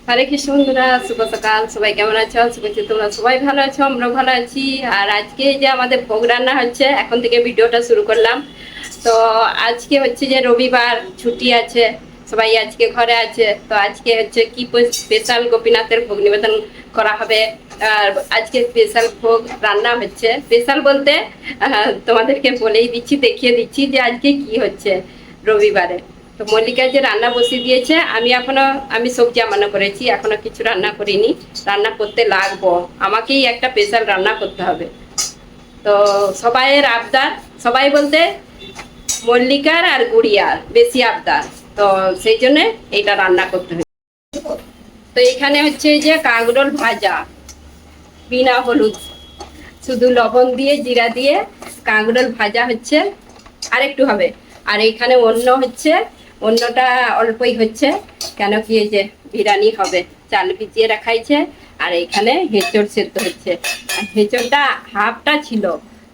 হরে কৃষ্ণ বন্ধুরা, শুভ সকাল। সবাই কেমন আছো? আশা করছি তোমরা সবাই ভালো আছো, আমরাও ভালো আছি। আর আজকে এই যে আমাদের ভোগ রান্না হচ্ছে, এখন থেকে ভিডিওটা শুরু করলাম। তো আজকে হচ্ছে যে রবিবার, ছুটি আছে, সবাই আজকে ঘরে আছে। তো আজকে হচ্ছে কি স্পেশাল গোপীনাথের ভোগ নিবেদন করা হবে। আর আজকে স্পেশাল ভোগ রান্না হচ্ছে। স্পেশাল বলতে তোমাদেরকে বলেই দিচ্ছি, দেখিয়ে দিচ্ছি যে আজকে কি হচ্ছে রবিবারে। তো মল্লিকা যে রান্না বসিয়ে দিয়েছে, আমি সবজি রান্না করেছি, এখনো কিছু রান্না করিনি। রান্না করতে লাগবো, আমাকেই একটা স্পেশাল রান্না করতে হবে। তো সবাইয়ের আবদার, সবাই বলতে মল্লিকার আর গুড়িয়ার বেশি আবদার। তো সেই জন্য এইটা রান্না করতে হবে। তো এখানে হচ্ছে যে কাঁকরোল ভাজা, বিনা হলুদ, শুধু লবণ দিয়ে জিরা দিয়ে কাঁকরোল ভাজা হচ্ছে। আর একটু হবে। আর এখানে অন্যটা অল্পই হচ্ছে, কেন কি এই যে বিরিয়ানি হবে, চাল ভিজিয়ে রাখাইছে। আর এখানে হেঁচড় সেদ্ধ হচ্ছে। আর হেঁচড়টা হাফটা ছিল,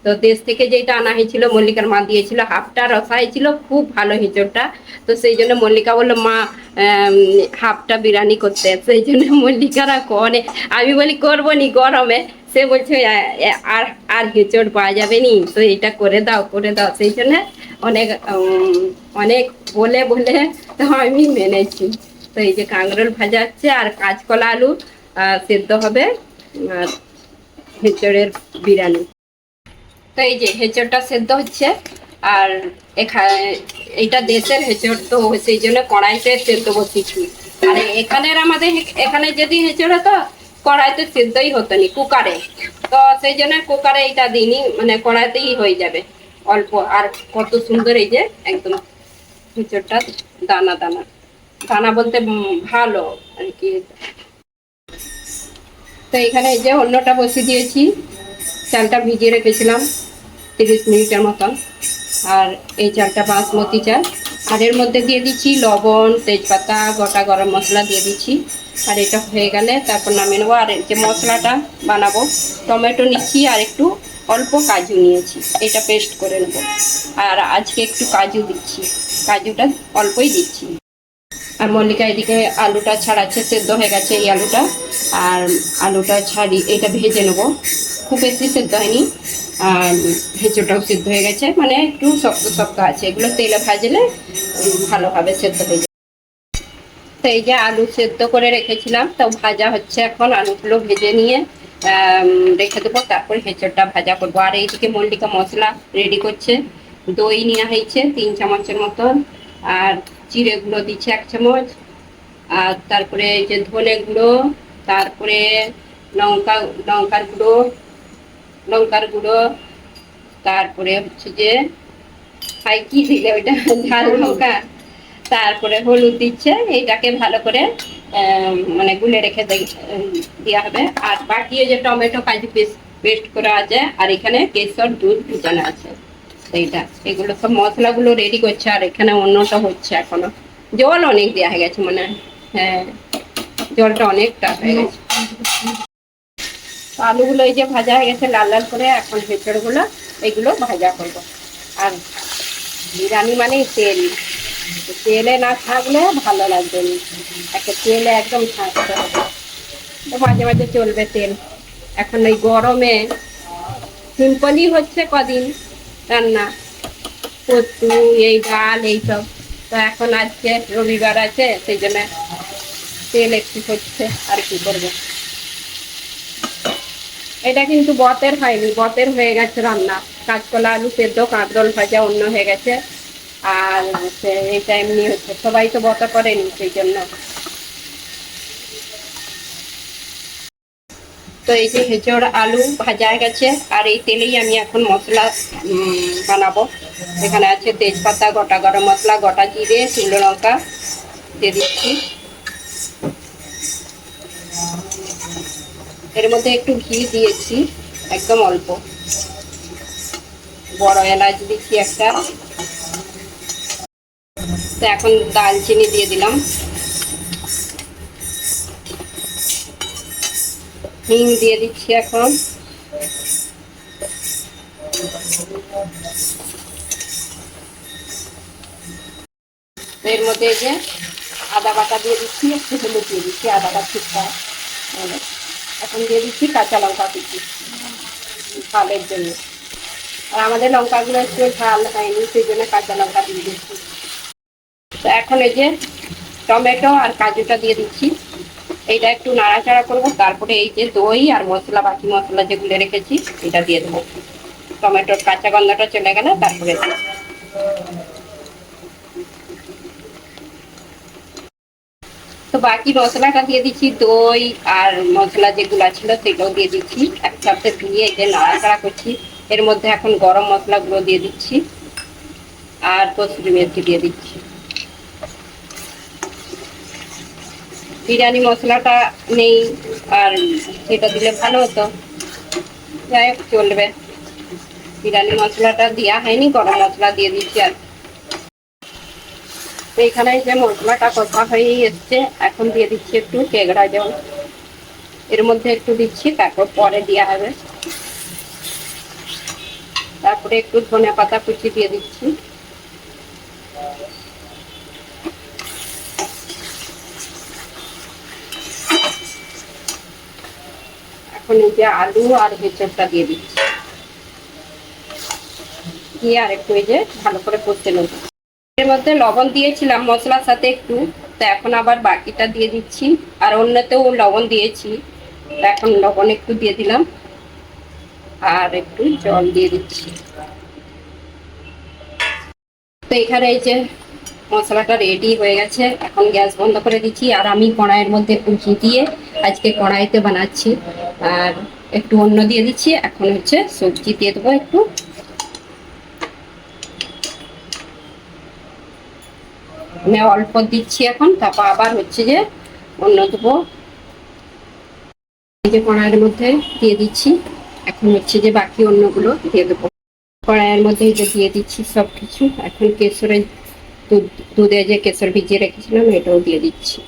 তো দেশ থেকে যেটা আনা হয়েছিল, মল্লিকার মা দিয়েছিল, হাফটা রসা হয়েছিল, খুব ভালো হেঁচড়টা। তো সেই জন্য মল্লিকা বললো, মা হাফটা বিরিয়ানি করতে। সেই জন্য মল্লিকারা কনে, আমি বলি করবো নি গরমে। সে বলছে আর আর হেঁচড় পাওয়া যাবে নি, তো এটা করে দাও করে দাও। সেই জন্য অনেক অনেক বলে বলে তো আমি মেনেছি। তো এই যে কাঁকরোল ভাজা হচ্ছে, আর কাঁচকলা আলু সেদ্ধ হবে, আর হেঁচড়ের বিরিয়ানি। তো এই যে হেঁচড়টা সেদ্ধ হচ্ছে। আর এখানে এইটা দেশের হেঁচড়, তো সেই জন্য কড়াইতে সেদ্ধ বসিয়েছি। আর আমাদের এখানে যদি হেঁচড় হতো, কড়াইতে সেদ্ধই হতো নি, কুকারে। তো সেই জন্য কুকারে এইটা দিইনি, মানে কড়াইতেই হয়ে যাবে অল্প। আর কত সুন্দর এই যে একদম হেঁচড়টা, দানা দানা, দানা বলতে ভালো আর কি। তো এখানে এই যে অন্যটা বসিয়ে দিয়েছি, চালটা ভিজিয়ে রেখেছিলাম 30 মিনিটের মতন। আর এই চালটা বাসমতি চাল। আর এর মধ্যে দিয়ে দিচ্ছি লবণ, তেজপাতা, গোটা গরম মশলা দিয়ে দিচ্ছি। আর এটা হয়ে গেলে তারপর নামিয়ে নেবো। আর যে মশলাটা বানাবো, টমেটো নিচ্ছি আর একটু অল্প কাজু নিয়েছি, এটা পেস্ট করে নেবো। আর আজকে একটু কাজু দিচ্ছি, কাজুটা অল্পই দিচ্ছি। আর মল্লিকা এদিকে আলুটা ছাড়াচ্ছে, সেদ্ধ হয়ে গেছে এই আলুটা। আর আলুটা ছাড়ি, এটা ভেজে নেবো, খুব বেশি সেদ্ধ হয়নি। আর হেঁচোটাও সেদ্ধ হয়ে গেছে, মানে একটু শক্ত শক্ত আছে, এগুলো তেলে ভাজলে ভালোভাবে সেদ্ধ হয়ে যায়। তো এই যে আলু সেদ্ধ করে রেখেছিলাম, তো ভাজা হচ্ছে এখন। আলুগুলো ভেজে নিয়ে রেখে দেবো, তারপর হেঁচড়টা ভাজা করবো। আর এইদিকে মল্লিকা মশলা রেডি করছে। দই নেওয়া হয়েছে 3 চামচের মতন, আর জিরে গুঁড়ো দিচ্ছে 1 চামচ, আর তারপরে এই যে ধনে গুঁড়ো, তারপরে লঙ্কা লঙ্কার গুঁড়ো লঙ্কার গুঁড়ো, তারপরে হচ্ছে যে কি দিলে ওইটা, ঝাল লঙ্কা, তারপরে হলুদ দিচ্ছে। এইটাকে ভালো করে মানে গুলে রেখে দেওয়া হবে। আর বাকি যে টমেটো কাজু পেস্ট করা আছে, আর এখানে কেশর দুধ ভিজানো আছে। এইটা এগুলো সব মশলাগুলো রেডি করছে। আর এখানে অন্যটা হচ্ছে এখনো, জল অনেক দেওয়া হয়ে গেছে মনে হয়। হ্যাঁ, জলটা অনেকটা হয়ে গেছে। আলুগুলো এই যে ভাজা হয়ে গেছে লাল লাল করে, এখন হেঁচড়গুলো এগুলো ভাজা করবো। আর বিরিয়ানি মানে তেল, তেলে না থাকলে ভালো লাগবে না, একটা তেলে একদম থাকতে হবে। তো মাঝে মাঝে চলবে তেল। এখন এই গরমে সিম্পলই হচ্ছে কদিন রান্না, পোস্তু, এই ডাল, এইসব। তো এখন আজকে রবিবার আছে, সেই জন্য তেল একটু হচ্ছে, আর কি করবো। এটা কিন্তু বতের হয়নি, বতের হয়ে গেছে রান্না। কাঁচকলা আলু সেদ্ধ, কাঁকরোল ভাজা অন্য হয়ে গেছে। আর এইটা এমনি হচ্ছে, সবাই তো বতা করেনি, সেই জন্য। তো এই যে হেঁচড় আলু ভাজা হয়ে গেছে, আর এই তেলেই আমি এখন মশলা বানাবো। এখানে আছে তেজপাতা, গোটা গরম মশলা, গোটা জিরে, শুকনো লঙ্কা দিয়ে দিচ্ছি। এর মধ্যে একটু ঘি দিয়েছি, একদম অল্প। বড় এলাচ দিচ্ছি একটা। তো এখন দালচিনি দিয়ে দিলাম, হিং দিয়ে দিচ্ছি এখন। এর মধ্যে যে আদা বাটা দিয়ে দিচ্ছি, একটু হলুদ দিয়ে দিচ্ছি, আদাটা ঠিকঠাক। এখন দিয়ে দিচ্ছি কাঁচা লঙ্কা কুচি ঝালের জন্য। আর আমাদের লঙ্কাগুলো একটু ঝাল হয়নি, সেই জন্য কাঁচা লঙ্কা দিয়ে দিচ্ছি। তো এখন এই যে টমেটো আর কাজুটা দিয়ে দিচ্ছি, এইটা একটু নাড়াচাড়া করবো। তারপরে এই যে দই আর মশলা, বাকি মশলা যেগুলো রেখেছি এটা দিয়ে দেবো। টমেটোর কাঁচা গন্ধটা চলে গেলে তারপরে তো বাকি মশলাটা দিয়ে দিচ্ছি, দই আর মশলা যেগুলো ছিল সেটাও দিয়ে দিচ্ছি একসাথে দিয়ে এই যে নাড়াচাড়া করছি। এর মধ্যে এখন গরম মশলাগুলো দিয়ে দিচ্ছি আর কসুরি মেথি দিয়ে দিচ্ছি। বিরিয়ানি মশলাটা নেই, আর সেটা দিলে ভালো হতো, যাই হোক চলবে। বিরিয়ানি মশলাটা দেওয়া হয়নি, গরম মশলা দিয়ে দিচ্ছি। আর তো এখানে যে মশলাটা কষা হয়ে এসছে, এখন দিয়ে দিচ্ছি একটু কেগড়া জল, এর মধ্যে একটু দিচ্ছি, তারপর পরে দেওয়া হবে। তারপরে একটু ধনে পাতা কুচি দিয়ে দিচ্ছি। এখন এই যে আলু আর এঁচোড়টা দিয়ে দিচ্ছি, দিয়ে আর একটু এই যে ভালো করে কষতে নেব। এর মধ্যে লবণ দিয়েছিলাম মশলার সাথে একটু, তো এখন আবার বাকিটা দিয়ে দিচ্ছি। আর অন্যতেও লবণ দিয়েছি, তো এখন লবণ একটু দিয়ে দিলাম আর একটু জল দিয়ে দিচ্ছি। তো এখানে এই যে মশলাটা রেডি হয়ে গেছে, এখন গ্যাস বন্ধ করে দিচ্ছি। আর আমি কড়াইয়ের মধ্যে ঘি দিয়ে আজকে কড়াইতে বানাচ্ছি, আর একটু অন্য দিয়ে দিচ্ছি। এখন হচ্ছে সবজি দিয়ে দেবো একটু, আমি অল্প দিচ্ছি এখন, তারপর আবার হচ্ছে যে অন্য দেবো। এই যে কড়াইয়ের মধ্যে দিয়ে দিচ্ছি, এখন হচ্ছে যে বাকি অন্যগুলো দিয়ে দেবো। কড়াইয়ের মধ্যে এই যে দিয়ে দিচ্ছি সব কিছু। এখন কেশরের দুধে যে কেশর ভিজিয়ে রেখেছিলাম এটাও দিয়ে দিচ্ছি,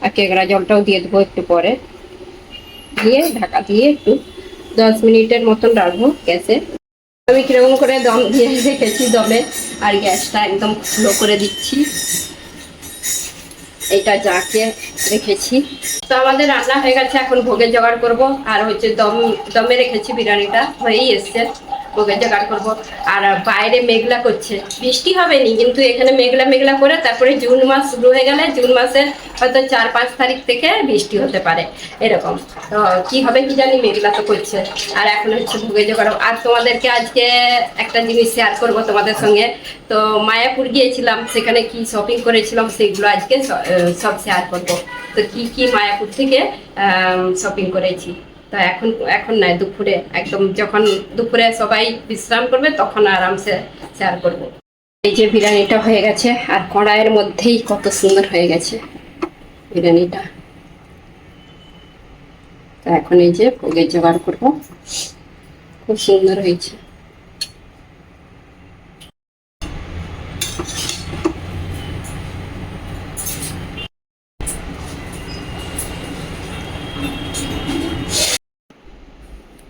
আর কেগড়া জলটাও দিয়ে দেবো একটু পরে। দিয়ে ঢাকা দিয়ে একটু 10 মিনিটের মতন রাখবো গ্যাসে। আমি কিরকম করে দম দিয়ে রেখেছি দমে, আর গ্যাসটা একদম স্লো করে দিচ্ছি, এটা যাকে রেখেছি। তো আমাদের রান্না হয়ে গেছে, এখন ভোগের জোগাড় করব। আর হচ্ছে দমে রেখেছি, বিরিয়ানিটা হয়েই এসছে, ভোগের জোগাড় করবো। আর বাইরে মেঘলা করছে, বৃষ্টি হবে নি, কিন্তু এখানে মেঘলা মেঘলা করে। তারপরে জুন মাস শুরু হয়ে গেলে জুন মাসের হয়তো 4-5 তারিখ থেকে বৃষ্টি হতে পারে, এরকম। তো কি হবে কি জানি, মেঘলা তো করছে। আর এখন হচ্ছে ভোগের জোগাড়। আর তোমাদেরকে আজকে একটা জিনিস শেয়ার করবো তোমাদের সঙ্গে। তো মায়াপুর গিয়েছিলাম, সেখানে কি শপিং করেছিলাম সেগুলো আজকে সব শেয়ার করবো। তো কি কি মায়াপুর থেকে শপিং করেছি। তো এখন নয়, দুপুরে, একদম যখন দুপুরে সবাই বিশ্রাম করবে তখন আরামসে শেয়ার করব। এই যে বিরিয়ানিটা হয়ে গেছে, আর কড়াইয়ের মধ্যেই কত সুন্দর হয়ে গেছে বিরিয়ানিটা। তো এখন এই যে ভোগের জোগাড় করব, খুব সুন্দর হয়েছে।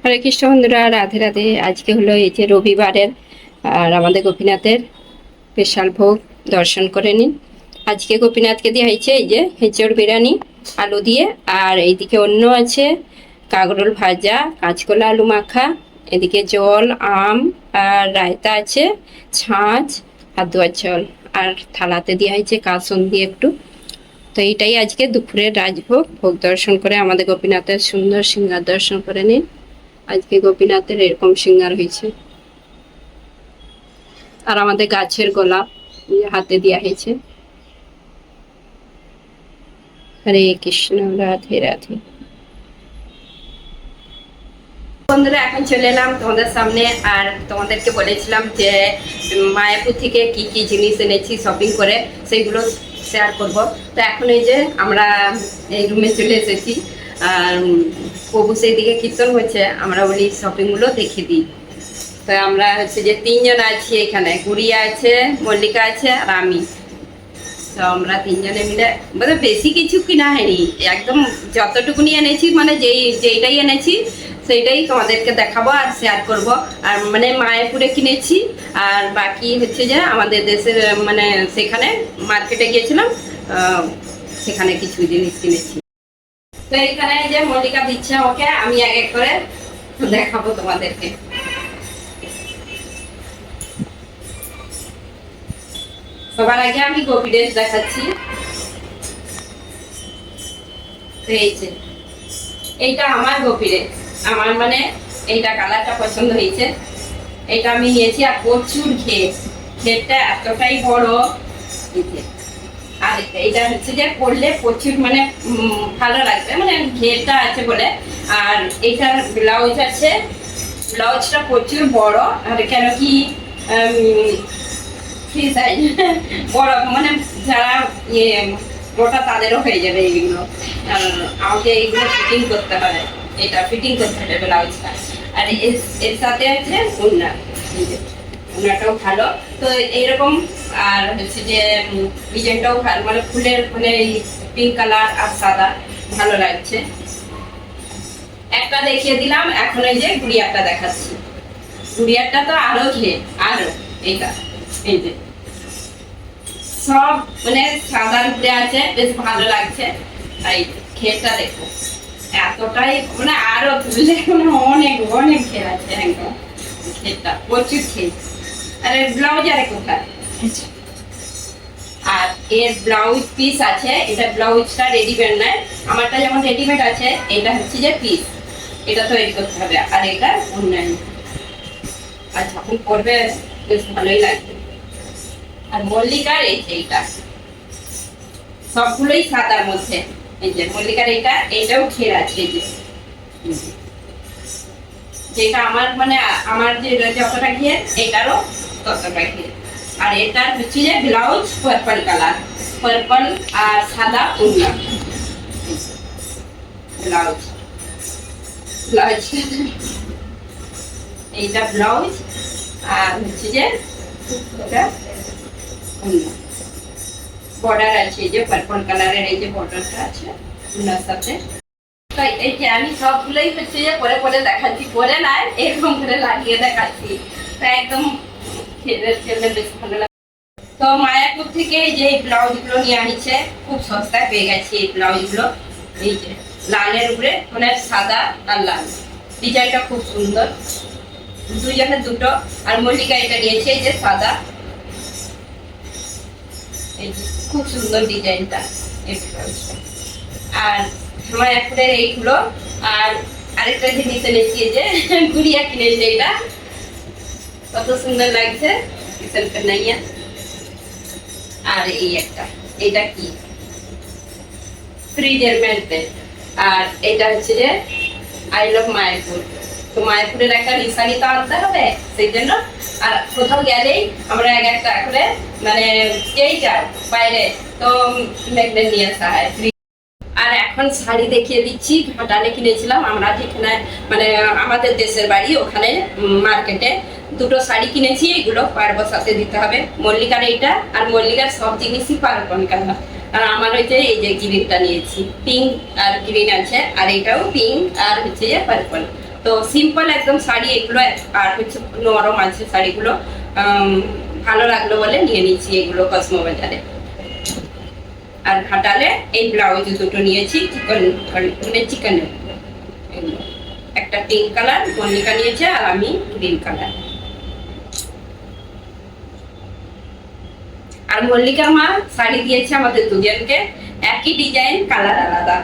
হরে কৃষ্ণ বন্ধুরা, রাধে রাধে। আজকে হলো এই যে রবিবারের, আর আমাদের গোপীনাথের স্পেশাল ভোগ দর্শন করে নিন। আজকে গোপীনাথকে দিয়ে হয়েছে এই যে এঁচোড় বিরিয়ানি আলু দিয়ে, আর এইদিকে অন্য আছে কাঁকরোল ভাজা, কাঁচকলা আলু মাখা, এদিকে জল, আম, আর রায়তা আছে, ছাঁচ, হাদুয়ার জল, আর থালাতে দেওয়া হয়েছে কাসন্দি একটু। তো এইটাই আজকে দুপুরের রাজভোগ। ভোগ দর্শন করে আমাদের গোপীনাথের সুন্দর সিংহার দর্শন করে নিন। আজকে গোপীনাথের এরকম সিঙ্গার হয়েছে। আর আমাদের গাছের গোলাপ হাতে দেওয়া হয়েছে। হরে কৃষ্ণ, রাধে রাধে। বন্ধুরা, এখন চলে এলাম তোমাদের সামনে। আর তোমাদেরকে বলেছিলাম যে মায়াপুর থেকে কি কি জিনিস এনেছি শপিং করে, সেইগুলো শেয়ার করব। তো এখন এই যে আমরা এই রুমে চলে এসেছি, আর প্রভু সেই দিকে কীর্তন হচ্ছে, আমরা বলি শপিংগুলো দেখে দিই। তো আমরা হচ্ছে যে 3 জন আছি এখানে, গুড়িয়া আছে, মল্লিকা আছে, আর আমি। তো আমরা 3 জনে মিলে, মানে বেশি কিছু কিনা হয়নি, একদম যতটুকুনি এনেছি, মানে যেইটাই এনেছি সেইটাই তোমাদেরকে দেখাবো আর শেয়ার করব। আর মানে মায়াপুরে কিনেছি, আর বাকি হচ্ছে যে আমাদের দেশের, মানে সেখানে মার্কেটে গিয়েছিলাম, সেখানে কিছু জিনিস কিনেছি। তো এখানে যে মল্লিকা দিচ্ছে ওকে, আমি এক এক করে দেখাবো তোমাদেরকে। সবার আগে আমি গোপী ড্রেস দেখাচ্ছি। এই যে এইটা আমার গোপী ড্রেস, আমার মানে এইটা কালারটা পছন্দ হয়েছে, এটা আমি নিয়েছি। আর প্রচুর ঘেরটা এতটাই বড়, আর এটা হচ্ছে যে পরলে প্রচুর মানে ভালো লাগবে, মানে ঘেরটা আছে বলে। আর এটার ব্লাউজ আছে, ব্লাউজটা প্রচুর বড়, আর কেন কি ফ্রি সাইজ বড়, মানে যারা মোটা তাদেরও হয়ে যাবে এইগুলো। আর আমাকে এইগুলো ফিটিং করতে হবে, এটা ফিটিং করতে হবে ব্লাউজটা। আর এর সাথে আছে ওড়না, ওড়নাটাও ভালো তো এইরকম। আর হচ্ছে যে ডিজাইনটাও ভালো, মানে ফুলের মানে পিঙ্ক কালার আর সাদা, ভালো লাগছে। একটা দেখিয়ে দিলাম, এখন এই যে গুড়িয়াটা দেখাচ্ছি। গুড়িয়াটা তো আরো আরো এইটা, এই যে সব মানে সাদার উপরে আছে, বেশ ভালো লাগছে। এই ঘেরটা দেখো এতটাই, মানে আরো ধুলে মানে অনেক অনেক ঘের আছে, একদম ঘেরটা প্রচুর ঘের। আর এর ব্লাউজ আরে কোথায়, আর এর ব্লাউজ পিস আছে। এটা ব্লাউজটা রেডিমেড নয়, আমারটা যেমন রেডিমেড আছে, এটা হচ্ছে যে পিস, এটা তৈরি করতে হবে। আর এটা অন্যান্য, আর যখন করবে বেশ ভালোই লাগবে। আর মল্লিকার এই যে এইটা সবগুলোই সাদার মধ্যে, এই যে মল্লিকার এইটাও ঘের আছে, এই যে যেটা আমার মানে আমার যে যতটা ঘের এটারও ততটা ঘের। আর এটার হচ্ছে যে ব্লাউজ পার্পল কালার, পার্পল আর সাদা ওড়না। ব্লাউজ ব্লাউজ এইটা ব্লাউজ, আর হচ্ছে যে এটা ওড়না, বর্ডার আছে, এই যে পার্পল কালারের এই যে বর্ডারটা আছে ওড়নার সাথে। তাই এই যে আমি সবগুলোই হচ্ছে যে পরে পরে দেখাচ্ছি, পরে নাই এরকম করে লাগিয়ে দেখাচ্ছি, তাই একদম খেলে বেশ ভালো লাগে। তো মায়াপুর থেকে এই যে ব্লাউজ গুলো নিয়ে আনিছে, খুব সস্তায় পেয়ে গেছি এই ব্লাউজ গুলো। এই যে লালের উপরে মানে সাদা আর লাল, ডিজাইনটা খুব সুন্দর, দুইজনের দুটো। আর মল্লিকা এটা নিয়েছে এই যে সাদা, এই যে খুব সুন্দর ডিজাইনটা এই ব্লাউজটা। আর মায়াপুরের এইগুলো। আর আরেকটা জিনিস এনেছি, যে গুড়িয়া কিনেছি, এটা কত সুন্দর লাগছে, নাইয়া। আর এই একটা, এটা কি ফ্রিজের ম্যাগনেট। আর এটা হচ্ছে যে আই লাভ মায়াপুর। তো মায়াপুরের একটা নিশানি তো আনতে হবে, সেই জন্য। আর কোথাও গেলেই আমরা এক একটা করে মানে যেই যাই বাইরে, তো ম্যাগনেট নিয়ে আসা হয়। আর এখন শাড়ি দেখিয়ে দিচ্ছি, ঘাটালে কিনেছিলাম আমরা, যেখানে মানে আমাদের দেশের বাড়ি ওখানে মার্কেটে দুটো শাড়ি কিনেছি। এগুলো পার বসাতে দিতে হবে। মল্লিকার এইটা, আর মল্লিকার সব জিনিসই পার্পল কালার। আর আমার হচ্ছে এই যে গ্রিনটা নিয়েছি, পিঙ্ক আর গ্রিন আছে, আর এটাও পিঙ্ক আর হচ্ছে যে পার্পল। তো সিম্পল একদম শাড়ি এগুলো, আর হচ্ছে নরম আছে শাড়িগুলো, ভালো লাগলো বলে নিয়ে নিচ্ছি এগুলো কসমো বাজারে। আর ঘাটালে এই ব্লাউজ দুটো নিয়েছি, চিকেনের, একটা পিঙ্ক কালার মল্লিকা নিয়েছে, আর আমি গ্রিন কালার। আর মল্লিকা মা শাড়ি দিয়েছে আমাদের দুজনকে, একই ডিজাইন, কালার আলাদা।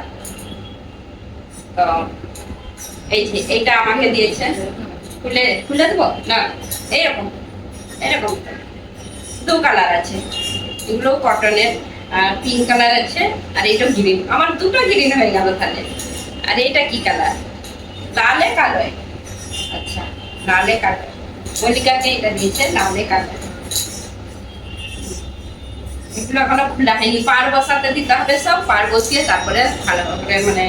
তো এই যে এইটা আমাকে দিয়েছে, খুলে খুলে দেবো না, এইরকম এরকম দু কালার আছে, এগুলো কটনের। আর পিঙ্ক কালার আছে, আর এটা গ্রিন। আমার দুটো গ্রিন হয়ে গেল তাহলে। আর এটা কি কালার, লালে কালো। আচ্ছা, লালে কালো, মল্লিকাকে এটা দিয়েছে লালে কালো। এগুলো এখনো খোলা হয়নি, পার বসাতে দিতে হবে, সব পার বসিয়ে তারপরে ভালো করে মানে।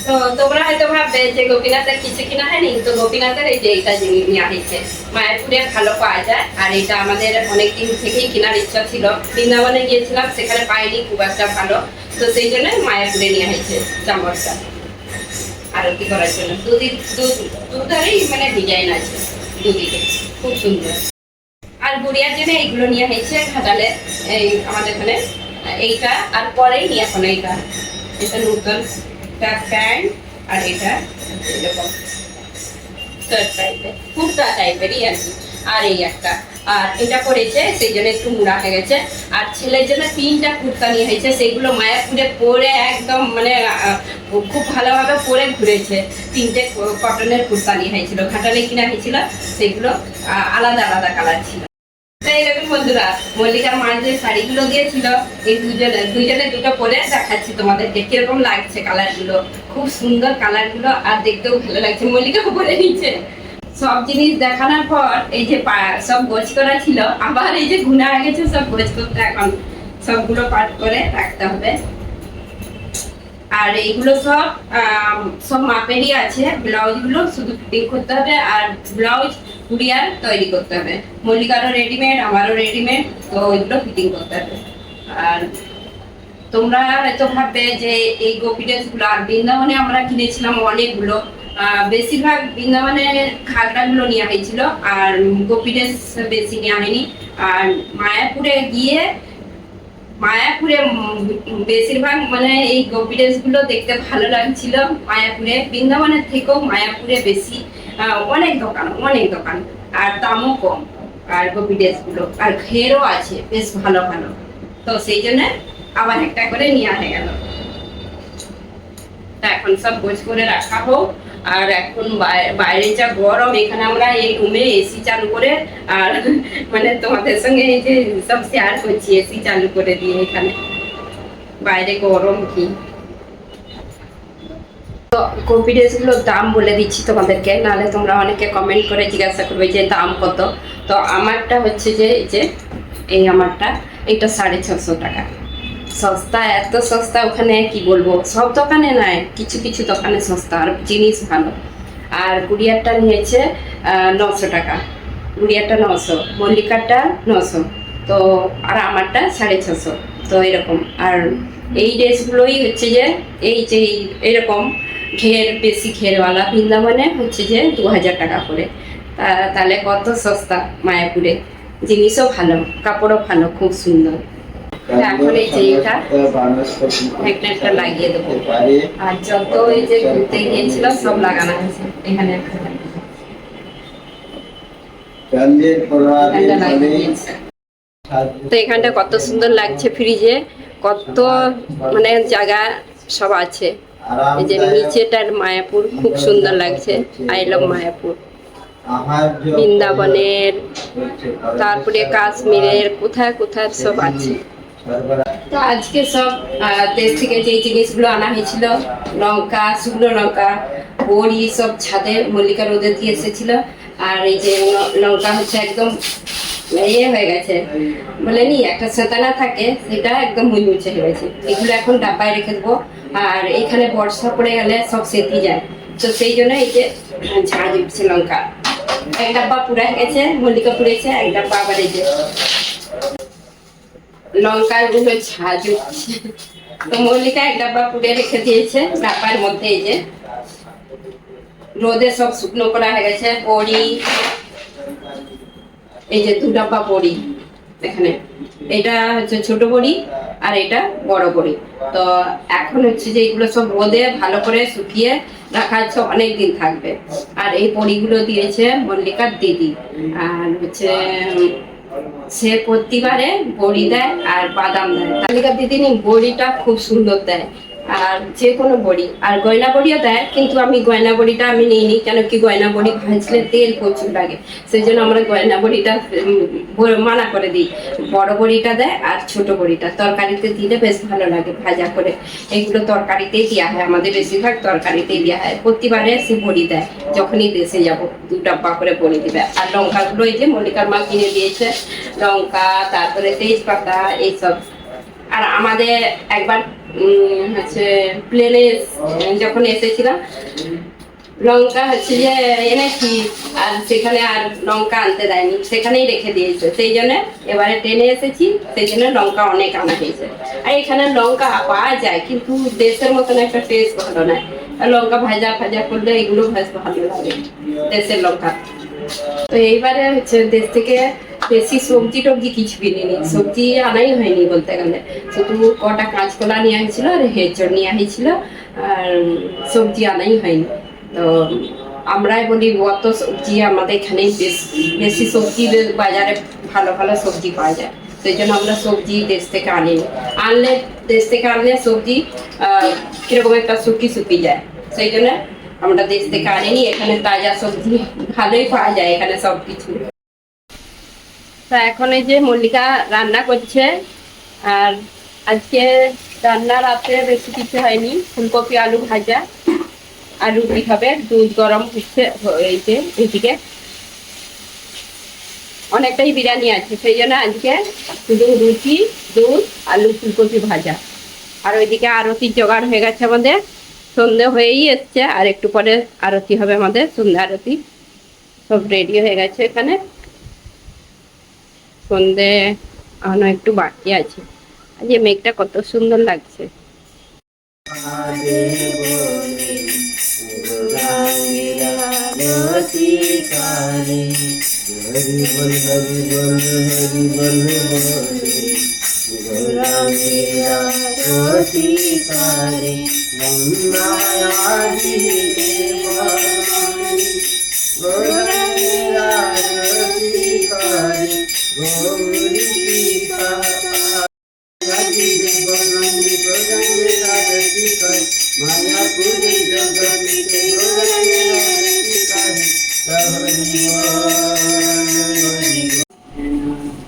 তো তোমরা হয়তো ভাববে যে গোপীনাথের কিছু কিনা হয়নি, তো গোপীনাথের এই যে এইটা জিনিস নিয়ে আসছে, মায়াপুরে ভালো পাওয়া যায়। আর এটা আমাদের অনেকদিন থেকেই কেনার ইচ্ছা ছিল, বৃন্দাবনে গিয়েছিলাম, সেখানে পাইনি খুব একটা ভালো, তো সেই জন্য মায়াপুরে নিয়ে আসছে চামড়টা আরতি করার জন্য। দুধারেই মানে ডিজাইন আছে, দুদিকে খুব সুন্দর। আর গুড়িয়ার জন্য এইগুলো নিয়ে হয়েছে ঘাটালে, এই আমাদের এখানে এইটা, আর পরেই নিয়ে এখন এইটা, এটা নতুন প্যান্ট, আর এটা এরকম শার্ট টাইপের, কুর্তা টাইপেরই আর কি। আর এই একটা, আর এটা পরেছে সেই জন্য একটু মুড়া হয়ে গেছে। আর ছেলের জন্য 3টা কুর্তা নিয়ে হয়েছে, সেগুলো মায়াপুরে পরে একদম মানে খুব ভালোভাবে পরে ঘুরেছে। 3টে কটনের কুর্তা নিয়ে হয়েছিল, ঘাটালে কিনা হয়েছিল, সেগুলো আলাদা আলাদা কালার ছিল। এইরকম বন্ধুরা, মল্লিকার মা যে শাড়িগুলো দিয়েছিল, এই দুজনে দুটো পরে দেখাচ্ছি তোমাদেরকে কিরকম লাগছে কালারগুলো। খুব সুন্দর কালারগুলো, আর দেখতেও ভালো লাগছে। মল্লিকাও পরে নিচ্ছে। সব জিনিস দেখানোর পর এই যে সব গোছ করা ছিল, আবার এই যে গুনা হয়ে গেছে সব গোছ করতে, এখন সবগুলো পাট করে রাখতে হবে। আর এইগুলো সব মাপেরই আছে। ব্লাউজ গুলো শুধু ফিটিং করতে হবে, আর ব্লাউজ কুরিয়ার তৈরি করতে হবে। মল্লিকারও রেডিমেড, আমারও রেডিমেড, তো ওইগুলো ফিটিং করতে হবে। আর তোমরা হয়তো ভাববে যে এই গোপী ড্রেসগুলো, আর বৃন্দাবনে আমরা কিনেছিলাম অনেকগুলো, বেশিরভাগ বৃন্দাবনের ঘাগড়াগুলো নেওয়া হয়েছিল, আর গোপী ড্রেস বেশি নেওয়া হয়নি। আর মায়াপুরে বেশিরভাগ মানে এই গোপী ড্রেসগুলো দেখতে ভালো লাগছিল মায়াপুরে। বৃন্দাবনের থেকেও মায়াপুরে বেশি, অনেক দোকান, আর দামও কম। আর গোপী ড্রেসগুলো আর ঘেরও আছে বেশ ভালো ভালো, তো সেই জন্য আবার একটা করে নেওয়া হয়ে গেল। তা এখন সব গোছ করে রাখা হোক। আর এখন বাইরে যা গরম, এখানে আমরা এই রুমে এসি চালু করে, আর মানে তোমাদের সঙ্গে এই যে সব শেয়ার করছি এসি চালু করে দিয়ে, এখানে বাইরে গরম কি। তো গোপী ড্রেসগুলোর দাম বলে দিচ্ছি তোমাদেরকে, নাহলে তোমরা অনেকে কমেন্ট করে জিজ্ঞাসা করবে যে দাম কত। তো আমারটা হচ্ছে যে এই আমারটা এটা 650 টাকা। সস্তা, এত সস্তা ওখানে কি বলবো, সব দোকানে নাই, কিছু কিছু দোকানে সস্তা, আর জিনিস ভালো। আর গুড়িয়ারটা নিয়েছে 900 টাকা, গুড়িয়ারটা 900, মল্লিকারটা 900, তো আর আমারটা 650, তো এরকম। আর এই ড্রেসগুলোই হচ্ছে যে এরকম বেশি ঘেরওয়ালা বৃন্দাবনে হচ্ছে যে 2000 টাকা করে। তাহলে কত সস্তা মায়াপুরে, জিনিসও ভালো, কাপড়ও ভালো, খুব সুন্দর। এখন এই যে একটা লাগিয়ে দেবো, আর যত এই যে ঘুরতে গিয়েছিল সব লাগানো আছে এখানে। তো এখানটা কত সুন্দর লাগছে, ফ্রিজে কত মানে জায়গা সব আছে। এই যে নিচেটার মায়াপুর খুব সুন্দর লাগছে, আই লাভ মায়াপুর। বৃন্দাবনের, তারপরে কাশ্মীরের, কোথায় কোথায় সব আছে। তো আজকে সব দেশ থেকে যে জিনিসগুলো আনা হয়েছিল, লঙ্কা, শুকনো লঙ্কা, বড়ি, সব ছাদে মল্লিকা রোদে দিয়ে এসেছিল। আর এই যে লঙ্কা হচ্ছে একদম হয়ে গেছে, বলেনি একটা সেতানা থাকে, সেটা একদম মুচমুচে হয়ে গেছে। এগুলো এখন ডাব্বায় রেখে দেবো, আর এখানে বর্ষা পড়ে গেলে সব সেঁতে যায়, তো সেই জন্য এই যে ঝাঁজ উঠছে লঙ্কা। এক ডাব্বা পুড়ে গেছে, মল্লিকা পুড়েছে, এক ডাব্বা আবার এই যে লঙ্কার গুলো ঝাঁজ উঠছে। তো মল্লিকা এক ডাব্বা পুড়ে রেখে দিয়েছে ডাব্বার মধ্যে। এই যে রোদে সব শুকনো করা হয়ে গেছে। বড়ি, এই যে 2 ডাব্বা বড়ি, এখানে এটা হচ্ছে ছোট বড়ি, আর এটা বড় বড়ি। তো এখন হচ্ছে যে এগুলো সব রোদে ভালো করে শুকিয়ে রাখা হচ্ছে, অনেক দিন থাকবে। আর এই বড়িগুলো দিয়েছে মল্লিকার দিদি, আর হচ্ছে সে প্রতিবারে বড়ি দেয় আর বাদাম দেয়। মল্লিকার দিদি বড়িটা খুব সুন্দর দেয়, আর যে কোনো বড়ি, আর গয়না বড়িও দেয়, কিন্তু আমি গয়না বড়িটা আমি নিইনি, কেন কি গয়না বড়ি ভাজলে তেল প্রচুর লাগে, সেই জন্য আমরা গয়না বড়িটা মানা করে দিই। বড় বড়িটা দেয়, আর ছোট বড়িটা তরকারিতে দিলে বেশ ভালো লাগে ভাজা করে। এগুলো তরকারিতেই দেওয়া হয়, আমাদের বেশিরভাগ তরকারিতেই দেওয়া হয়। প্রতিবারে সে বড়ি দেয়, যখনই দেশে যাব 2 ডাব্বা করে বড়ি দিবে। আর লঙ্কাগুলো এই যে মল্লিকার মা কিনে দিয়েছে, লঙ্কা, তারপরে তেজপাতা, এইসব। আর আমাদের একবার হচ্ছে প্লেনে যখন এসেছিলাম, লঙ্কা হচ্ছে যে এনেছি, আর সেখানে আর লঙ্কা আনতে দেয়নি, সেখানেই রেখে দিয়েছে, সেই জন্য এবারে ট্রেনে এসেছি, সেই জন্য লঙ্কা অনেক আনা হয়েছে। আর এখানে লঙ্কা পাওয়া যায়, কিন্তু দেশের মতন একটা টেস্ট ভালো নয়। লঙ্কা ভাজা করলে এগুলো ভালো লাগে, দেশের লঙ্কা। তো এইবারে হচ্ছে দেশ থেকে বেশি সবজি টবজি কিছু কিনিনি, সবজি আনাই হয়নি বলতে গেলে। শুধু কটা কাঁচকলা নিয়ে আসছিল আর হেঁচড় নিয়ে আসছিল, আর সবজি আনাই হয়নি। তো আমরাই বলি অত সবজি আমাদের এখানে বেশি সবজি বাজারে ভালো ভালো সবজি পাওয়া যায়, সেই জন্য আমরা সবজি দেশ থেকে আনিনি। আনলে দেশ থেকে আনলে সবজি কিরকম একটা শুকি শুকি যায়, সেই জন্য আমরা দেশ থেকে আনিনি। এখানে তাজা সবজি ভালোই পাওয়া যায় এখানে সবকিছু। তা এখন এই যে মল্লিকা রান্না করছে, আর আজকে রান্না রাতে বেশি কিছু হয়নি, ফুলকপি আলু ভাজা আর রুটি হবে। দুধ গরম হচ্ছে এই যে এইদিকে অনেকটাই বিরিয়ানি আছে, সেই জন্য আজকে শুধু রুটি, দুধ, আলু, ফুলকপি ভাজা। আর ওইদিকে আরতির জোগাড় হয়ে গেছে আমাদের, সন্ধে হয়েই এসছে, আর একটু পরে আরতি হবে আমাদের, সন্ধ্যা আরতি। সব রেডি হয়ে গেছে এখানে, সন্ধে এখনো একটু বাকি আছে। আজ মেঘটা কত সুন্দর লাগছে।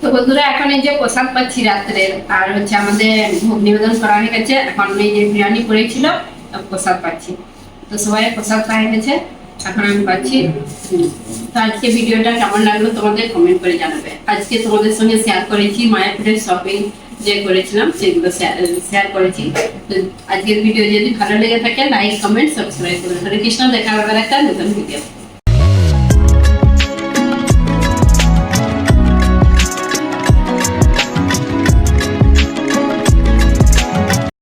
তো বন্ধুরা এখন এই যে প্রসাদ পাচ্ছি রাত্রের, আর হচ্ছে আমাদের ভোগ নিবেদন করা হয়ে গেছে, এখন এই যে বিরিয়ানি করেছিল প্রসাদ পাচ্ছি। তো সবাই প্রসাদ পাই গেছে, এখন আমি পাচ্ছি। তো আজকে ভিডিওটা কেমন লাগলো তোমাদের কমেন্ট করে জানাবে। আজকে তোমাদের সঙ্গে শেয়ার করেছি মায়াপুরের শপিং যে করেছিলাম সেগুলো শেয়ার করেছি। তো আজকের ভিডিও যদি ভালো লেগে থাকে লাইক কমেন্ট সাবস্ক্রাইব করবে। হরে কৃষ্ণ, দেখা হবে একটা নতুন ভিডিও।